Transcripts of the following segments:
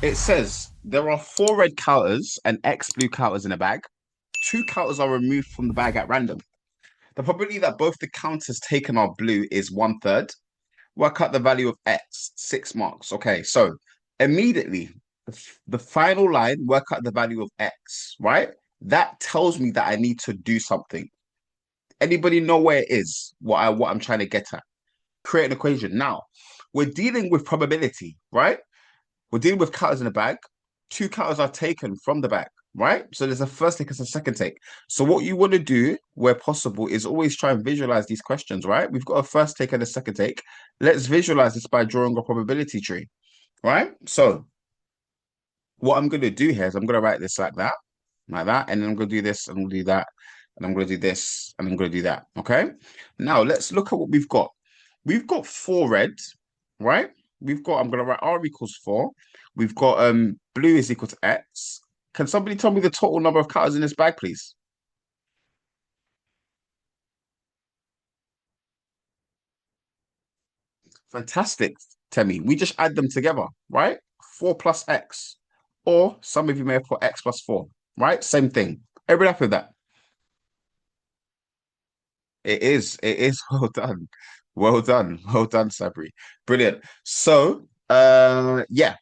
It says there are four red counters and X blue counters in a bag. Two counters are removed from the bag at random. The probability that both the counters taken are blue is 1/3. Work out the value of X, 6 marks. Okay, so immediately the final line, work out the value of X, right? That tells me that I need to do something. Anybody know where it is? What I'm trying to get at? Create an equation. Now, we're dealing with probability, right? We're dealing with counters in the bag. Two counters are taken from the bag, right? So there's a first take and a second take. So what you want to do, where possible, is always try and visualize these questions, right? We've got a first take and a second take. Let's visualize this by drawing a probability tree, right? So what I'm going to do here is I'm going to write this like that, and then I'm going to do this, and I'm going to do that, and I'm going to do this, and I'm going to do that. Okay. Now let's look at what we've got. We've got four reds, right? We've got, I'm going to write R equals 4. We've got blue is equal to X. Can somebody tell me the total number of counters in this bag, please? Fantastic, Temmie. We just add them together, right? 4 plus X. Or some of you may have put X plus 4, right? Same thing. Everybody happy with that? It is. It is. Well done. Well done. Well done, Sabri. Brilliant. So, yeah,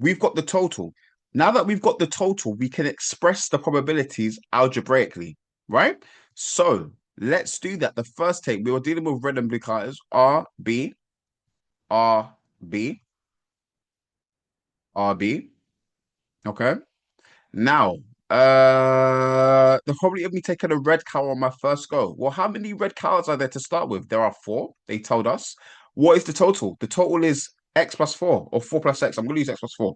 we've got the total. Now that we've got the total, we can express the probabilities algebraically, right? So let's do that. The first take, we were dealing with red and blue colors. R, B, R, B, R, B. Okay. Now, the probability of me taking a red cow on my first go. Well, how many red cows are there to start with? There are four, they told us. What is the total? The total is X plus 4 or 4 plus X. I'm going to use X plus 4.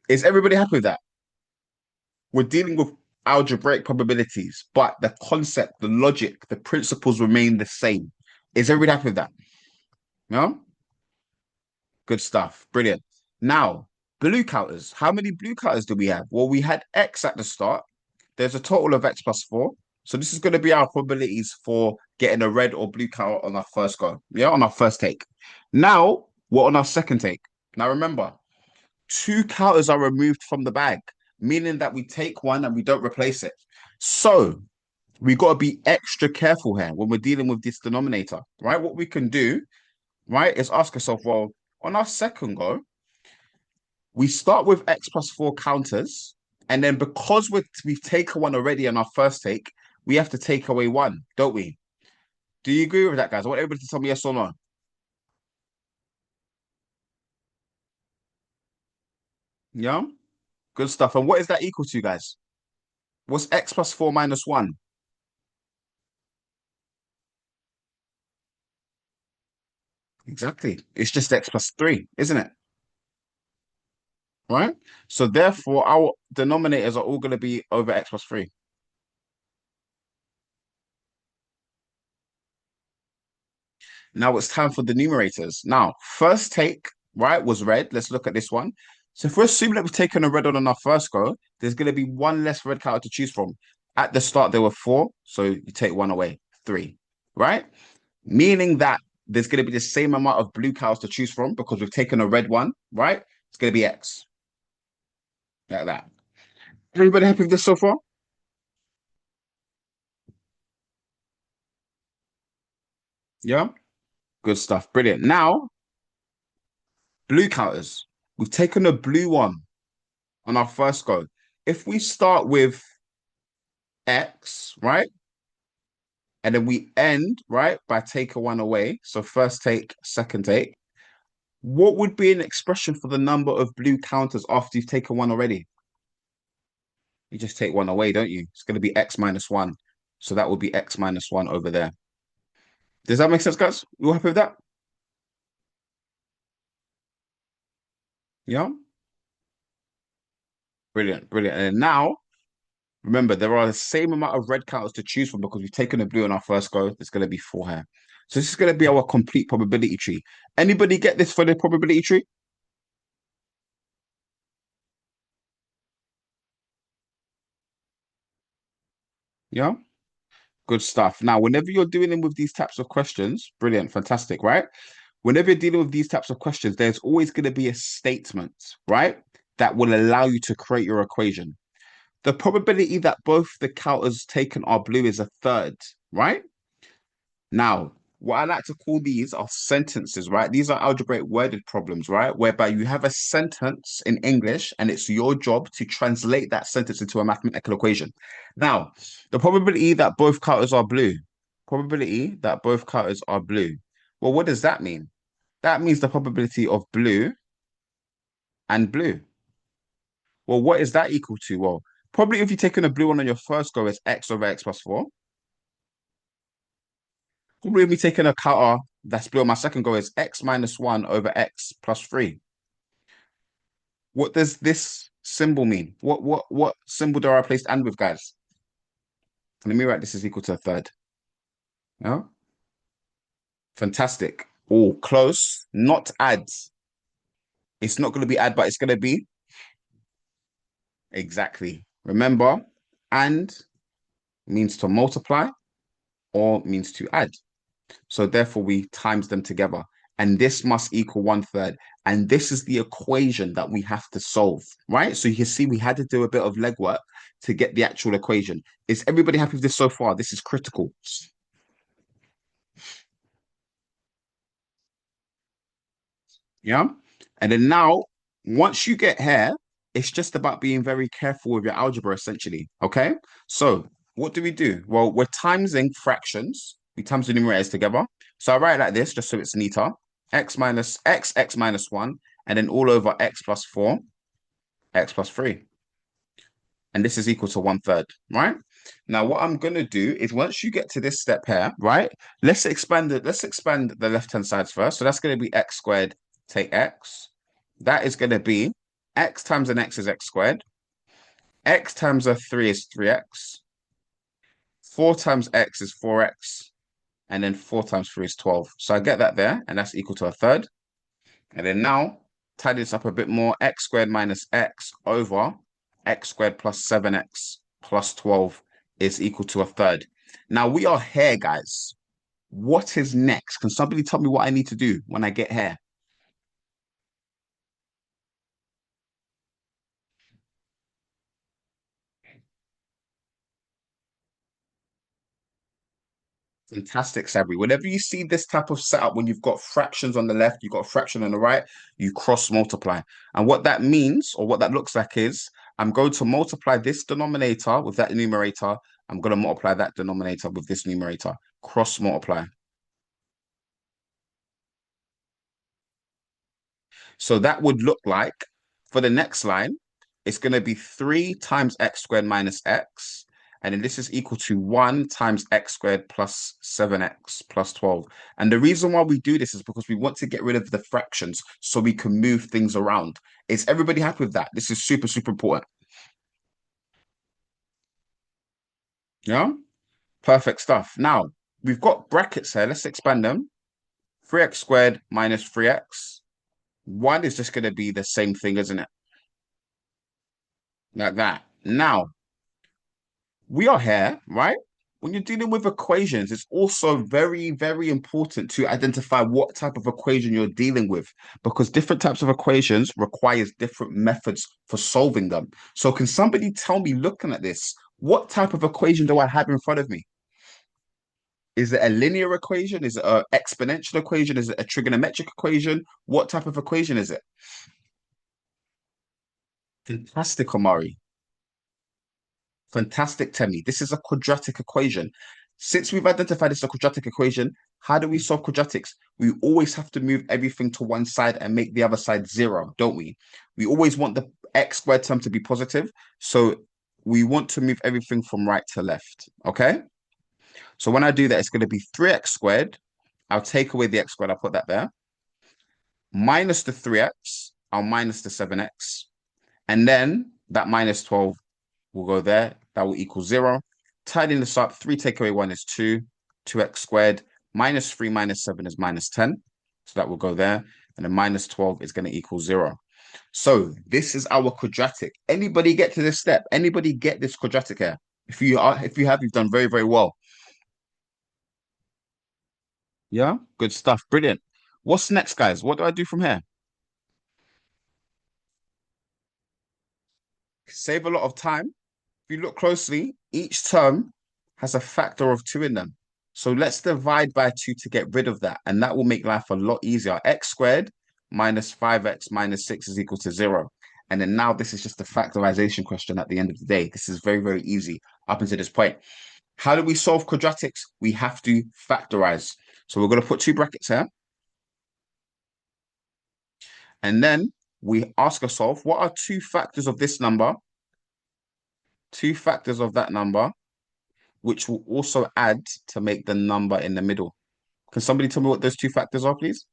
Is everybody happy with that? We're dealing with algebraic probabilities, but the concept, the logic, the principles remain the same. Is everybody happy with that? No? Good stuff. Brilliant. Now, blue counters. How many blue counters do we have? Well, we had X at the start. There's a total of X plus 4. So this is going to be our probabilities for getting a red or blue counter on our first go. Yeah, on our first take. Now, what on our second take? Now remember, two counters are removed from the bag, meaning that we take one and we don't replace it. So we got to be extra careful here when we're dealing with this denominator, right? What we can do, right, is ask ourselves, well, on our second go, we start with X plus 4 counters. And then because we've taken one already on our first take, we have to take away one, don't we? Do you agree with that, guys? I want everybody to tell me yes or no. Yeah? Good stuff. And what is that equal to, guys? What's X plus 4 minus 1? Exactly. It's just X plus 3, isn't it? Right? So therefore, our denominators are all going to be over X plus 3. Now it's time for the numerators. Now, first take, right, was red. Let's look at this one. So if we're assuming that we've taken a red on our first go, there's going to be one less red color to choose from. At the start, there were four, so you take one away, three, right? Meaning that there's going to be the same amount of blue cows to choose from because we've taken a red one, right? It's going to be X, like that. Everybody happy with this so far? Yeah, good stuff. Brilliant. Now, blue counters. We've taken a blue one on our first go. If we start with X, right? And then we end, right, by taking one away. So first take, second take. What would be an expression for the number of blue counters after you've taken one already? You just take one away, don't you? It's going to be X minus 1. So that would be X minus 1 over there. Does that make sense, guys? You all happy with that? Yeah? Brilliant, brilliant. And now, remember, there are the same amount of red counters to choose from because we've taken a blue on our first go. There's going to be four here. So this is going to be our complete probability tree. Anybody get this for the probability tree? Yeah? Good stuff. Now, whenever you're doing them with these types of questions, brilliant, fantastic, right? Whenever you're dealing with these types of questions, there's always going to be a statement, right? That will allow you to create your equation. The probability that both the counters taken are blue is a third, right? Now, what I like to call these are sentences, right? These are algebraic worded problems, right? Whereby you have a sentence in English and it's your job to translate that sentence into a mathematical equation. Now, the probability that both counters are blue, probability that both counters are blue. Well, what does that mean? That means the probability of blue and blue. Well, what is that equal to? Well, probably if you've taken a blue one on your first go, it's x over x plus 4. Probably if you've taken a counter that's blue on my second go, is x minus 1 over x plus 3. What does this symbol mean? What symbol do I replace and with, guys? Let me write this is equal to a third. Yeah, fantastic. Oh, close. Not add. It's not going to be add, but it's going to be exactly. Remember, and means to multiply or means to add. So therefore, we times them together. And this must equal one third. And this is the equation that we have to solve, right? So you can see we had to do a bit of legwork to get the actual equation. Is everybody happy with this so far? This is critical. Yeah. And then now, once you get here, it's just about being very careful with your algebra, essentially. Okay. So what do we do? Well, we're timesing fractions. We times the numerators together. So I write it like this, just so it's neater. X minus x, x minus 1, and then all over x plus 4, x plus 3. And this is equal to one third, right? Now, what I'm going to do is once you get to this step here, right? Let's expand the left-hand sides first. So that's going to be x squared, take x. That is going to be x times an x is x squared. X times a 3 is 3x. 4 times x is 4x. And then 4 times 3 is 12. So I get that there, and that's equal to a third. And then now, tidy this up a bit more. X squared minus x over x squared plus 7x plus 12 is equal to a third. Now we are here, guys. What is next? Can somebody tell me what I need to do when I get here? Fantastic, Sabri. Whenever you see this type of setup, when you've got fractions on the left, you've got a fraction on the right, you cross multiply. And what that means, or what that looks like is, I'm going to multiply this denominator with that numerator. I'm going to multiply that denominator with this numerator. Cross multiply. So that would look like, for the next line, it's going to be 3 times x squared minus x. And then this is equal to 1 times x squared plus 7x plus 12. And the reason why we do this is because we want to get rid of the fractions so we can move things around. Is everybody happy with that? This is super, super important. Yeah? Perfect stuff. Now, we've got brackets here. Let's expand them. 3x squared minus 3x. 1 is just going to be the same thing, isn't it? Like that. Now, we are here, right? When you're dealing with equations, it's also very, very important to identify what type of equation you're dealing with because different types of equations requires different methods for solving them. So can somebody tell me, looking at this, what type of equation do I have in front of me? Is it a linear equation? Is it an exponential equation? Is it a trigonometric equation? What type of equation is it? Fantastic, Omari. Fantastic, Temi. This is a quadratic equation. Since we've identified it's a quadratic equation, how do we solve quadratics? We always have to move everything to one side and make the other side zero, don't we? We always want the x squared term to be positive. So we want to move everything from right to left, okay? So when I do that, it's going to be 3x squared. I'll take away the x squared. I'll put that there. Minus the 3x. I'll minus the 7x. And then that minus 12 will go there. That will equal 0. Tidying this up, 3 take away 1 is 2. 2x squared minus 3 minus 7 is minus 10. So that will go there. And then minus 12 is going to equal 0. So this is our quadratic. Anybody get to this step? Anybody get this quadratic here? If you have, you've done very, very well. Yeah, good stuff. Brilliant. What's next, guys? What do I do from here? Save a lot of time. If you look closely, each term has a factor of two in them. So let's divide by two to get rid of that. And that will make life a lot easier. X squared minus 5x minus 6 is equal to 0. And then now this is just a factorization question at the end of the day. This is very, very easy up until this point. How do we solve quadratics? We have to factorize. So we're going to put two brackets here. And then we ask ourselves, what are two factors of this number? Two factors of that number, which will also add to make the number in the middle. Can somebody tell me what those two factors are, please?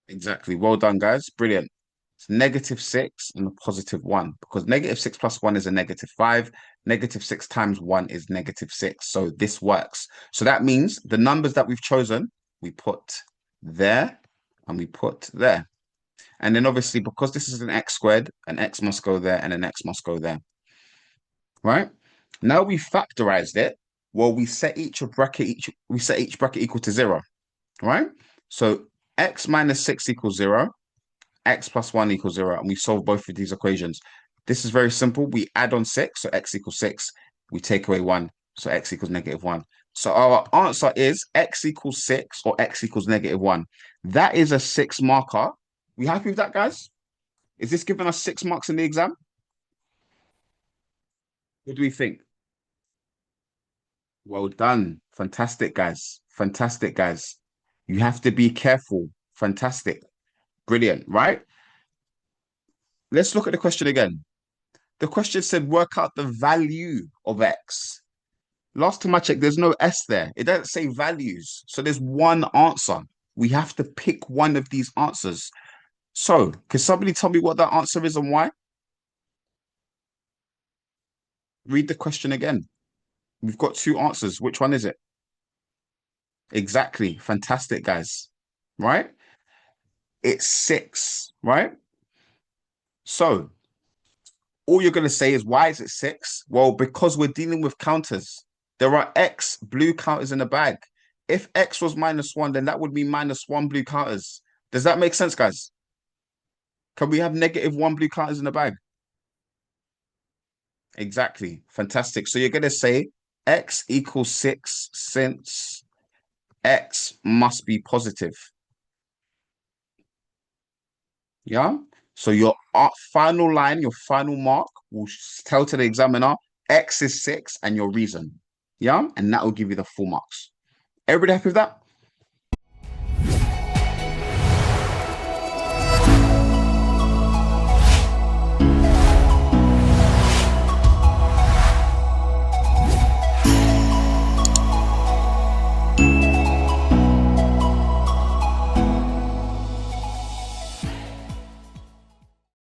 Exactly. Well done, guys. Brilliant. It's -6 and a +1 because -6 plus 1 is a -5. -6 times 1 is -6. So this works. So that means the numbers that we've chosen, we put there and we put there. And then obviously, because this is an x squared, an x must go there and an x must go there, right? Now we factorized it. Well, we set each bracket equal to 0, right? So x minus 6 equals 0, x plus 1 equals 0, and we solve both of these equations. This is very simple. We add on 6, so x equals 6. We take away 1, so x equals -1. So our answer is x equals 6 or x equals -1. That is a 6 marker. We happy with that, guys? Is this giving us 6 marks in the exam? What do we think? Well done. Fantastic, guys. Fantastic, guys. You have to be careful. Fantastic. Brilliant, right? Let's look at the question again. The question said work out the value of X. Last time I checked, there's no S there. It doesn't say values. So there's one answer. We have to pick one of these answers. So, can somebody tell me what that answer is and why? Read the question again. We've got two answers. Which one is it? Exactly. Fantastic, guys. Right? It's 6, right? So, all you're going to say is, why is it 6? Well, because we're dealing with counters. There are X blue counters in the bag. If X was -1, then that would be -1 blue counters. Does that make sense, guys? Can we have -1 blue counters in the bag? Exactly. Fantastic. So you're going to say X equals 6 since X must be positive. Yeah. So your final line, your final mark will tell to the examiner X is 6 and your reason. Yeah. And that will give you the full marks. Everybody happy with that?